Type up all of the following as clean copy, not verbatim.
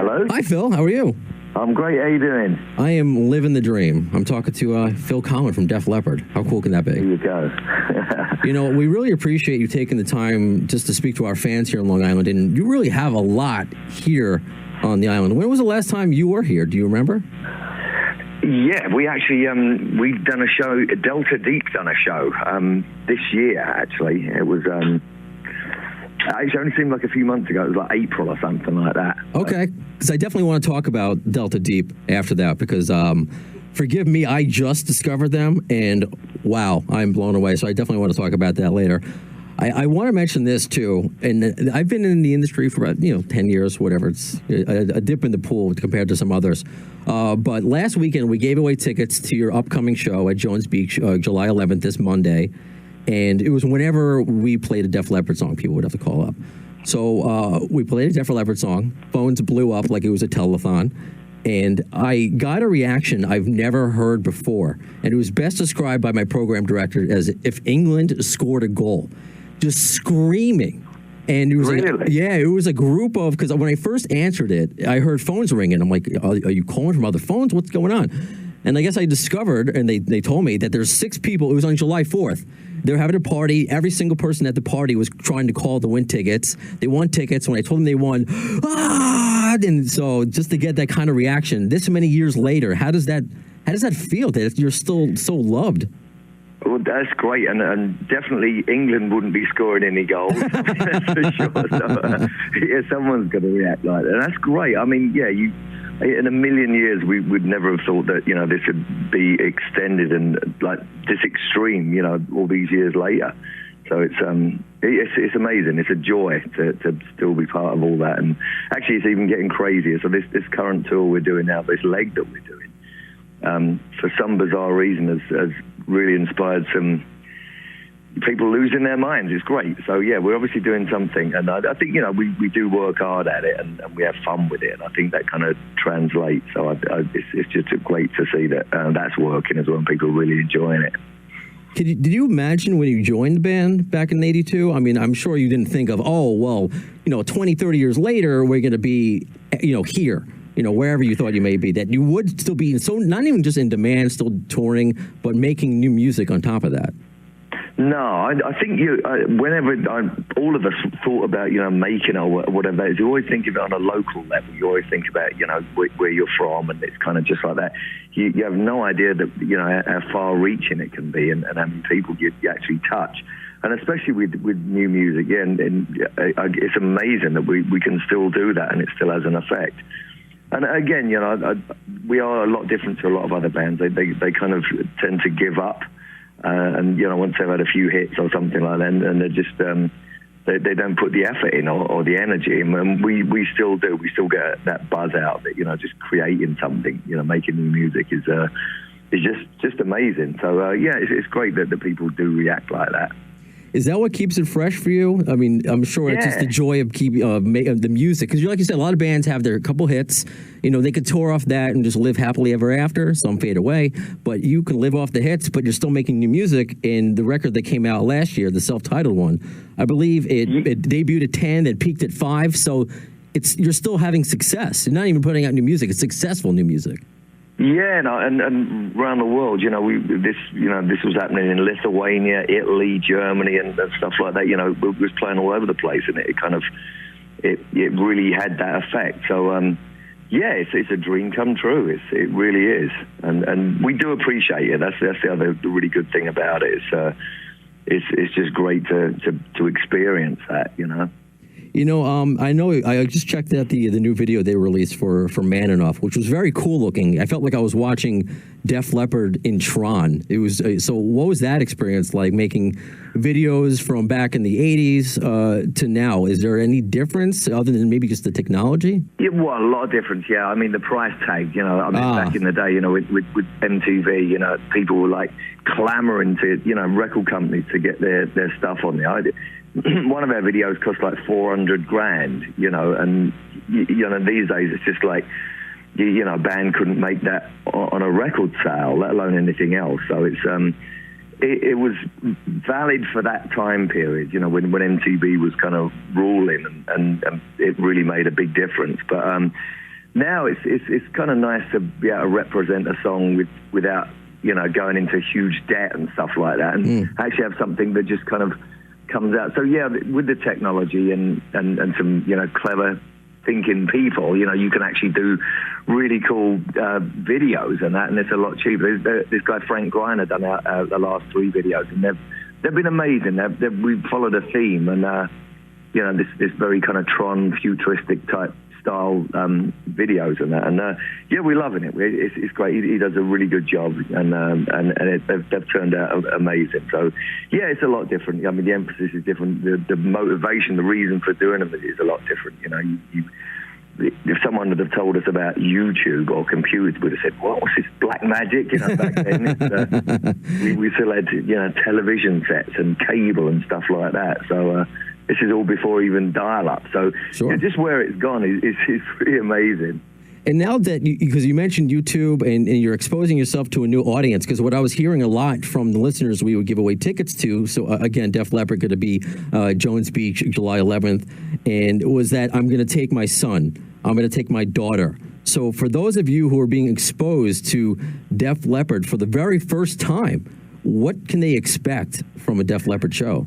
Hello. Hi, Phil. How are you? I'm great. How you doing? I am living the dream. I'm talking to Phil Collen from Def Leppard. How cool can that be? Here you go. You know, we really appreciate you taking the time just to speak to our fans here in Long Island, and you really have a lot here on the island. When was the last time you were here? Do you remember? Yeah, we actually we've done a show. Delta Deep done a show this year. Actually, it was. It only seemed like a few months ago. It was like April or something like that. Okay, because I definitely want to talk about Delta Deep after that because, forgive me, I just discovered them, and wow, I'm blown away. So I definitely want to talk about that later. I want to mention this too, and I've been in the industry for about 10 years, whatever. It's a dip in the pool compared to some others. But last weekend we gave away tickets to your upcoming show at Jones Beach, July 11th, this Monday. And it was whenever we played a Def Leppard song, people would have to call up. So we played a Def Leppard song. Phones blew up like it was a telethon. And I got a reaction I've never heard before. And it was best described by my program director as if England scored a goal. Just screaming. And it was it was a group of, because when I first answered it, I heard phones ringing. I'm like, are you calling from other phones? What's going on? And I guess I discovered, and they told me that there's 6 people. It was on July 4th. They're having a party. Every single person at the party was trying to call to win tickets. They won tickets. When I told them they won, and so just to get that kind of reaction this many years later, how does that feel that you're still so loved? Well, that's great, and definitely England wouldn't be scoring any goals, that's for sure. So, someone's going to react like that. And that's great. I mean, in a million years, we would never have thought that, this would be extended and like this extreme, all these years later. So it's amazing. It's a joy to still be part of all that. And actually, it's even getting crazier. So this current tour we're doing now, this leg that we're doing, for some bizarre reason, has really inspired some people losing their minds. It's great. So yeah, we're obviously doing something, and I think we do work hard at it, and we have fun with it, and I think that kind of translates. So it's just great to see that that's working as well, and people are really enjoying it. Did you imagine when you joined the band back in '82? I mean, I'm sure you didn't think of 20, 30 years later we're going to be here, wherever you thought you may be, that you would still be so not even just in demand, still touring, but making new music on top of that. No, I think whenever all of us thought about, making or whatever, you always think of it on a local level. You always think about, where you're from, and it's kind of just like that. You have no idea that, how far-reaching it can be and how many people you actually touch. And especially with new music, and it's amazing that we can still do that and it still has an effect. And again, we are a lot different to a lot of other bands. They kind of tend to give up. And once they've had a few hits or something like that, and they're just they don't put the effort in or the energy in, and we still do. We still get that buzz out that just creating something, making new music is just amazing. So it's great that the people do react like that. Is that what keeps it fresh for you? I mean, I'm sure it's just the joy of keeping the music. Because like you said, a lot of bands have their couple hits. They could tour off that and just live happily ever after. Some fade away. But you can live off the hits, but you're still making new music. And the record that came out last year, the self-titled one, I believe it debuted at 10, it peaked at 5. So you're still having success. You're not even putting out new music. It's successful new music. Yeah, and around the world, this was happening in Lithuania, Italy, Germany, and stuff like that. We was playing all over the place, and it really had that effect. So, it's a dream come true. It really is, and we do appreciate it. That's the other really good thing about it. It's just great to experience that. I know I just checked out the new video they released for Man Enough, which was very cool looking. I felt like I was watching Def Leppard in Tron. It was so. What was that experience like, making videos from back in the 80s to now? Is there any difference other than maybe just the technology? Yeah, well, a lot of difference. Yeah, I mean the price tag. Back in the day, with MTV, people were like clamoring to record companies to get their stuff on there. One of our videos cost like $400,000, and these days it's just like a band couldn't make that on a record sale, let alone anything else. So it was valid for that time period, when MTV was kind of ruling, and it really made a big difference. But now it's kind of nice to be able to represent a song without going into huge debt and stuff like that, and actually have something that just kind of comes out. So yeah, with the technology and some clever thinking people, you can actually do really cool videos and that, and it's a lot cheaper. This guy Frank Griner done the last 3 videos, and they've been amazing. We've followed a theme, and this very kind of Tron futuristic type style videos and that, and yeah, we're loving it. It's great. He does a really good job, and they've turned out amazing. So yeah, it's a lot different. I mean, the emphasis is different. The motivation, the reason for doing them is a lot different. If someone would have told us about YouTube or computers, we'd have said, "What was this black magic?" Back then, we still had television sets and cable and stuff like that. So this is all before even dial-up. So sure. Just where it's gone is pretty amazing. And now that, because you mentioned YouTube and you're exposing yourself to a new audience, because what I was hearing a lot from the listeners we would give away tickets to, so again, Def Leppard going to be Jones Beach, July 11th, and it was that I'm going to take my son, I'm going to take my daughter. So for those of you who are being exposed to Def Leppard for the very first time, what can they expect from a Def Leppard show?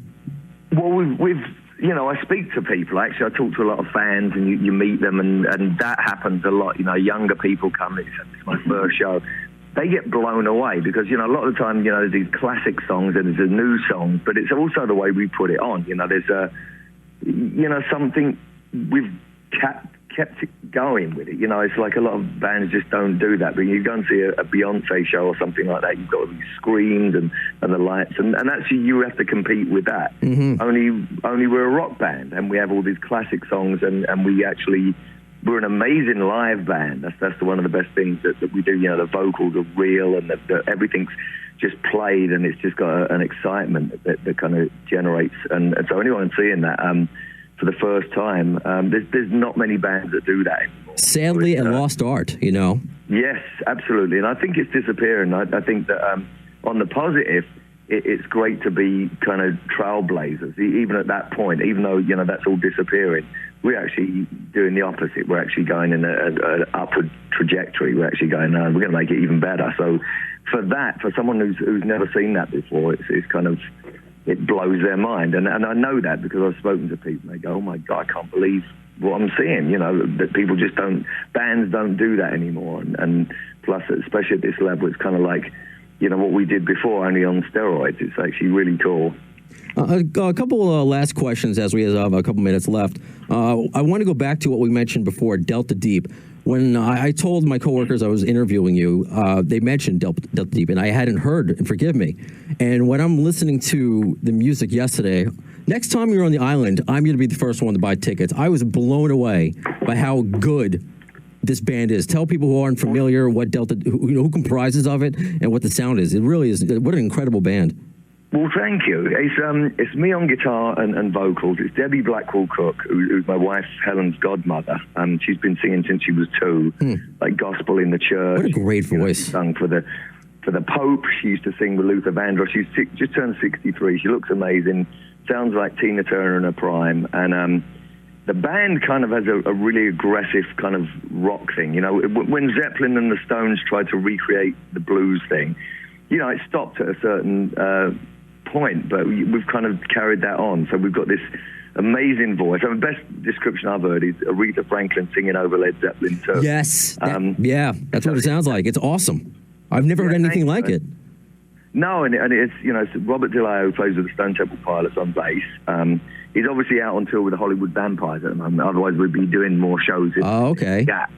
Well, we've I speak to people. Actually, I talk to a lot of fans, and you meet them, and that happens a lot. Younger people come, it's my first show. They get blown away because, a lot of the time, there's these classic songs and there's a new song, but it's also the way we put it on. There's something we've kept it going with it. It's like a lot of bands just don't do that. But you go and see a Beyonce show or something like that, you've got these screens and the lights, and actually you have to compete with that. Mm-hmm. Only we're a rock band, and we have all these classic songs, and we're an amazing live band. That's one of the best things that we do. The vocals are real, and everything's just played, and it's just got an excitement that kind of generates. And so anyone seeing that for the first time, there's not many bands that do that anymore. Sadly, a lost art, Yes, absolutely. And I think it's disappearing. I think that on the positive, it's great to be kind of trailblazers, even at that point, even though, that's all disappearing. We're actually doing the opposite. We're actually going in an upward trajectory. We're actually going, we're going to make it even better. So for someone who's never seen that before, it's kind of, it blows their mind. And I know that because I've spoken to people, and they go, "Oh my God, I can't believe what I'm seeing." That people just bands don't do that anymore. And plus, especially at this level, it's kind of like, what we did before, only on steroids. It's actually really cool. A couple last questions as we have a couple minutes left. I want to go back to what we mentioned before, Delta Deep. When I told my coworkers I was interviewing you, they mentioned Delta Deep, and I hadn't heard, and forgive me. And when I'm listening to the music yesterday, next time you're on the island, I'm going to be the first one to buy tickets. I was blown away by how good this band is. Tell people who aren't familiar what Delta, who comprises of it, and what the sound is. It really is. What an incredible band. Well, thank you. It's me on guitar and vocals. It's Debbie Blackwell-Cook, who's my wife Helen's godmother. She's been singing since she was 2, like gospel in the church. What a great voice. She sung for the Pope. She used to sing with Luther Vandross. She's just turned 63. She looks amazing. Sounds like Tina Turner in her prime. And the band kind of has a really aggressive kind of rock thing. When Zeppelin and the Stones tried to recreate the blues thing, it stopped at a certain point, but we've kind of carried that on. So we've got this amazing voice. The best description I've heard is Aretha Franklin singing over Led Zeppelin too. Yes. That's what it sounds like. It's awesome. I've never heard anything like it. No, and it's Robert DeLeo, who plays with the Stone Temple Pilots on bass. He's obviously out on tour with the Hollywood Vampires at the moment. Otherwise, we'd be doing more shows in gaps.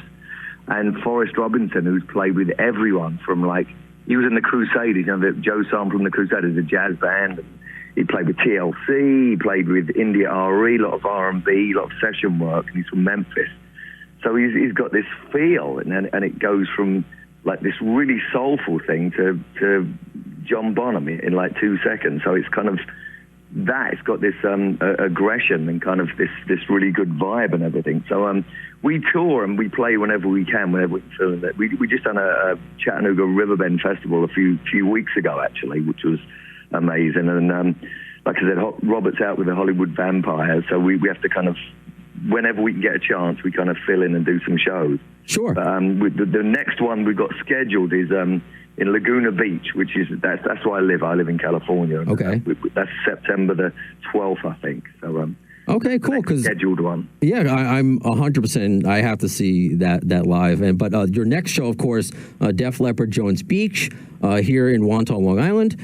And Forrest Robinson, who's played with everyone from he was in the Crusaders, Joe Sample and the Crusaders, a jazz band. He played with TLC, he played with India RE, a lot of R&B, a lot of session work, and he's from Memphis. So he's got this feel, and it goes from this really soulful thing to John Bonham in 2 seconds. So it's kind of that. It's got this aggression and kind of this really good vibe and everything. So we tour and we play whenever we can, whenever we can film it. We just done a Chattanooga Riverbend Festival a few weeks ago, actually, which was amazing. And like I said, Robert's out with the Hollywood Vampires, so we have to kind of whenever we can get a chance, we kind of fill in and do some shows. Sure. With the next one we've got scheduled is in Laguna Beach, which is that's where I live. I live in California. Okay. That's September the 12th, I think. So okay, cool. Because scheduled one. Yeah, I'm 100%. I have to see that live. But your next show, of course, Def Leppard, Jones Beach, here in Wantagh, Long Island,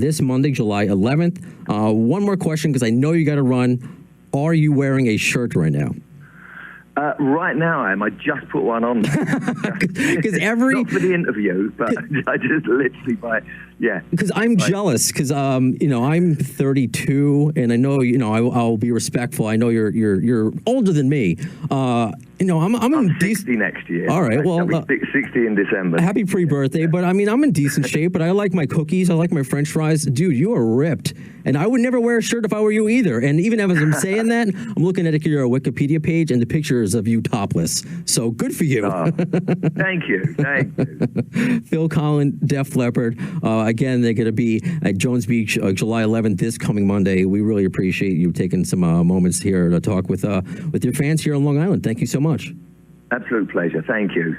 this Monday, July 11th. One more question, because I know you got to run. Are you wearing a shirt right now? Right now, I am. I just put one on. Because not for the interview, but I just literally yeah. Because I'm jealous. Because I'm 32, and I know I'll be respectful. I know you're older than me. I'm in 60 next year. All right, well, 60 in December. Happy pre-birthday, but I'm in decent shape. But I like my cookies. I like my French fries. Dude, you are ripped. And I would never wear a shirt if I were you either. And even as I'm saying that, I'm looking at your Wikipedia page and the pictures of you topless. So good for you. Thank you. Phil Collen, Def Leppard. Again, they're going to be at Jones Beach, July 11th, this coming Monday. We really appreciate you taking some moments here to talk with your fans here on Long Island. Thank you so much. Absolute pleasure. Thank you.